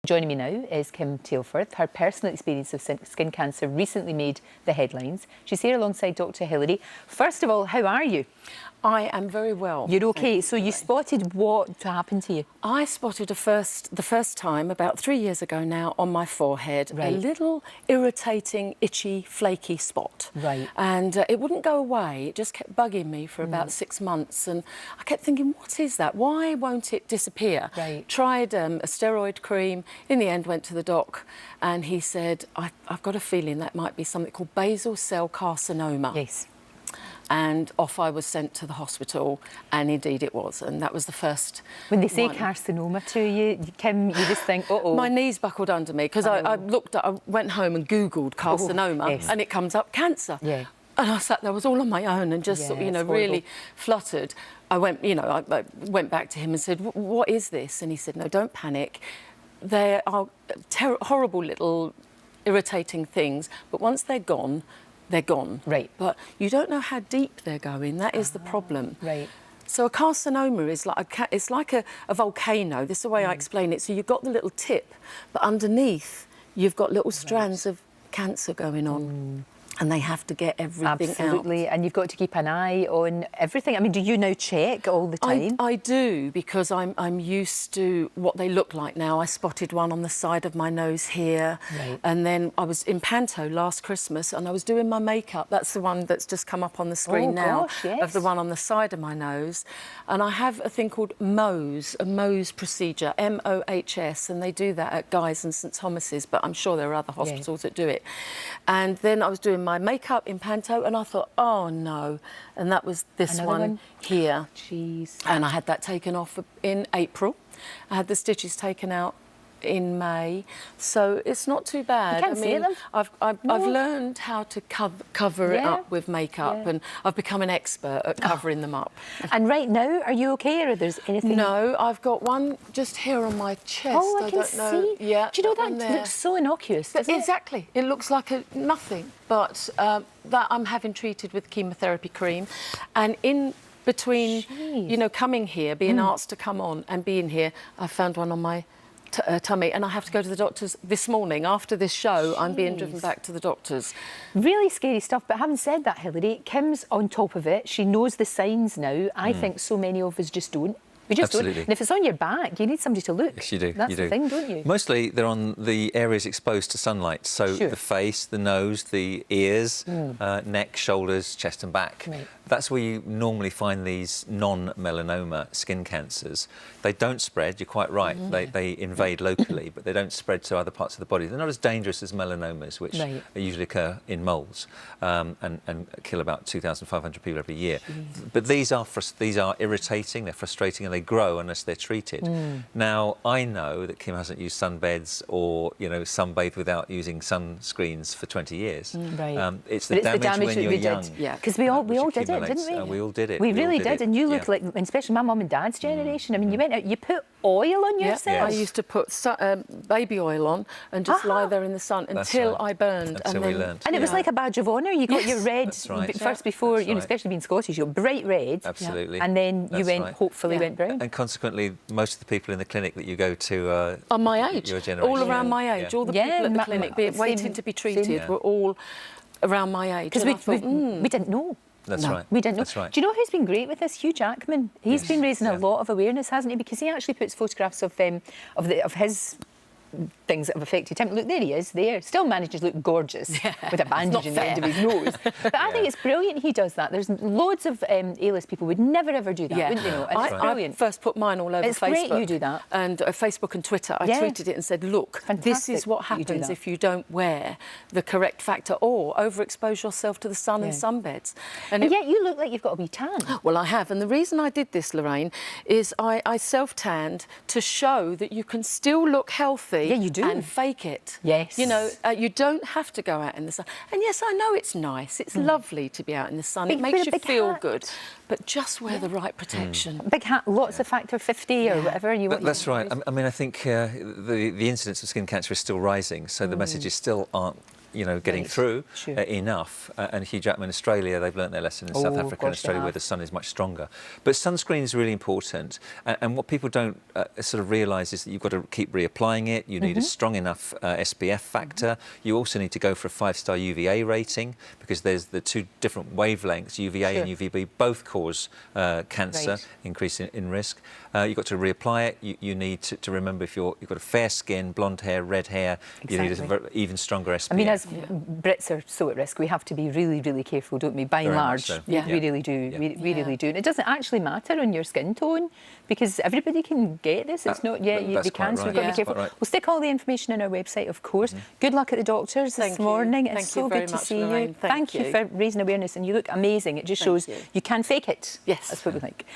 Joining me now is Kim Taylforth. Her personal experience of skin cancer recently made the headlines. She's here alongside Dr Hilary. First of all, how are you? I am very well. You're okay. So you spotted what happened to you? I spotted the first time about 3 years ago now on my forehead, a little irritating, itchy, flaky spot. Right. And it wouldn't go away. It just kept bugging me for about 6 months. And I kept thinking, what is that? Why won't it disappear? Right. Tried a steroid cream. In the end, went to the doc and he said, I've got a feeling that might be something called basal cell carcinoma. Yes. And off I was sent to the hospital, and indeed it was, and that was the first. When they say carcinoma to you, Kim, you just think, uh-oh. My knees buckled under me because I went home and Googled carcinoma, and it comes up cancer. Yeah. And I sat there, I was all on my own and just, really fluttered. I went, I went back to him and said, what is this? And he said, no, don't panic. There are horrible little irritating things, but once they're gone, they're gone. Right. But you don't know how deep they're going. That is the problem. Right. So a carcinoma is like a volcano. This is the way I explain it. So you've got the little tip, but underneath you've got little strands of cancer going on. And they have to get everything Absolutely. out. And you've got to keep an eye on everything. I mean, do you now check all the time? I do, because I'm used to what they look like now. I spotted one on the side of my nose here. Right. And then I was in Panto last Christmas and I was doing my makeup. That's the one that's just come up on the screen now. Gosh, yes. Of the one on the side of my nose. And I have a thing called Mohs, a Mohs procedure, M-O-H-S, and they do that at Guy's and St Thomas's, but I'm sure there are other hospitals that do it. And then I was doing my makeup in Panto and I thought, oh no, and that was this one here. Jeez. And I had that taken off in April. I had the stitches taken out in May, so it's not too bad. You can't see them. I've learned how to cover it up with makeup, and I've become an expert at covering them up. And right now, are you okay, or there's anything? No, I've got one just here on my chest. Oh, I can see. Yeah. Do you know that looks so innocuous, doesn't it? Exactly. It looks like nothing, but that I'm having treated with chemotherapy cream, and in between, coming here, being asked to come on and being here, I found one on my tummy, and I have to go to the doctors this morning. After this show, I'm being driven back to the doctors. Really scary stuff, but having said that, Hilary, Kim's on top of it. She knows the signs now. I think so many of us just don't. We just don't. And if it's on your back, you need somebody to look. Yes, you do. That's the thing, don't you? Mostly they're on the areas exposed to sunlight. So the face, the nose, the ears, neck, shoulders, chest and back. Right. That's where you normally find these non-melanoma skin cancers. They don't spread, you're quite right. They invade locally, but they don't spread to other parts of the body. They're not as dangerous as melanomas, which usually occur in moles and kill about 2,500 people every year. But these are irritating, they're frustrating, and they grow unless they're treated. Now, I know that Kim hasn't used sunbeds or, sunbathed without using sunscreens for 20 years. It's the damage when you're young. Yeah, because we all did it, didn't we? We all did it. We really did, and you look like, especially my mum and dad's generation. I mean, you went out, you put oil on yourself. I used to put baby oil on and just lie there in the sun until I burned. Until we learned. And it was like a badge of honour. You got your red first before, especially being Scottish, you got bright red. Absolutely. And then you hopefully went brown. And consequently, most of the people in the clinic that you go to are my age. Your generation. All around my age. All the people at the clinic waiting to be treated were all around my age. Because we didn't know. That's right. We didn't know. That's right. Do you know who's been great with this? Hugh Jackman. He's been raising a lot of awareness, hasn't he? Because he actually puts photographs of his things that have affected him. Look, there he is, there. Still manages to look gorgeous with a bandage in the end of his nose. But I think it's brilliant he does that. There's loads of A-list people would never, ever do that, wouldn't they know? And it's brilliant. I first put mine all over Facebook. It's great you do that. And Facebook and Twitter. I tweeted it and said, look, this is what happens if you don't wear the correct factor or overexpose yourself to the sun and sunbeds. And yet you look like you've got a wee tan. Well, I have. And the reason I did this, Lorraine, is I self-tanned to show that you can still look healthy. Yeah, you do. And fake it. Yes. You don't have to go out in the sun. And yes, I know it's nice. It's lovely to be out in the sun. It makes you feel good. But just wear the right protection. Big hat, lots of factor 50 or whatever. That's right. I mean, I think the incidence of skin cancer is still rising, so the messages still aren't getting through Sure. enough. And Hugh Jackman, Australia, they've learnt their lesson in South Africa and Australia, where the sun is much stronger. But sunscreen is really important. And what people don't sort of realise is that you've got to keep reapplying it. You need a strong enough SPF factor. You also need to go for a 5-star UVA rating, because there's the two different wavelengths, UVA and UVB, both cause cancer, increase in risk. You've got to reapply it. You need to remember, if you've got a fair skin, blonde hair, red hair, you need an even stronger SPF. I mean, as Brits are so at risk, we have to be really, really careful, don't we? By and large, we really do. We really do. And it doesn't actually matter on your skin tone, because everybody can get this. It's not, they can, so we've got to be careful. We'll stick all the information on our website, of course. Good luck at the doctors this morning. It's so good to see you. Thank you for raising awareness, and you look amazing. It just shows you can fake it. Yes. That's what we think.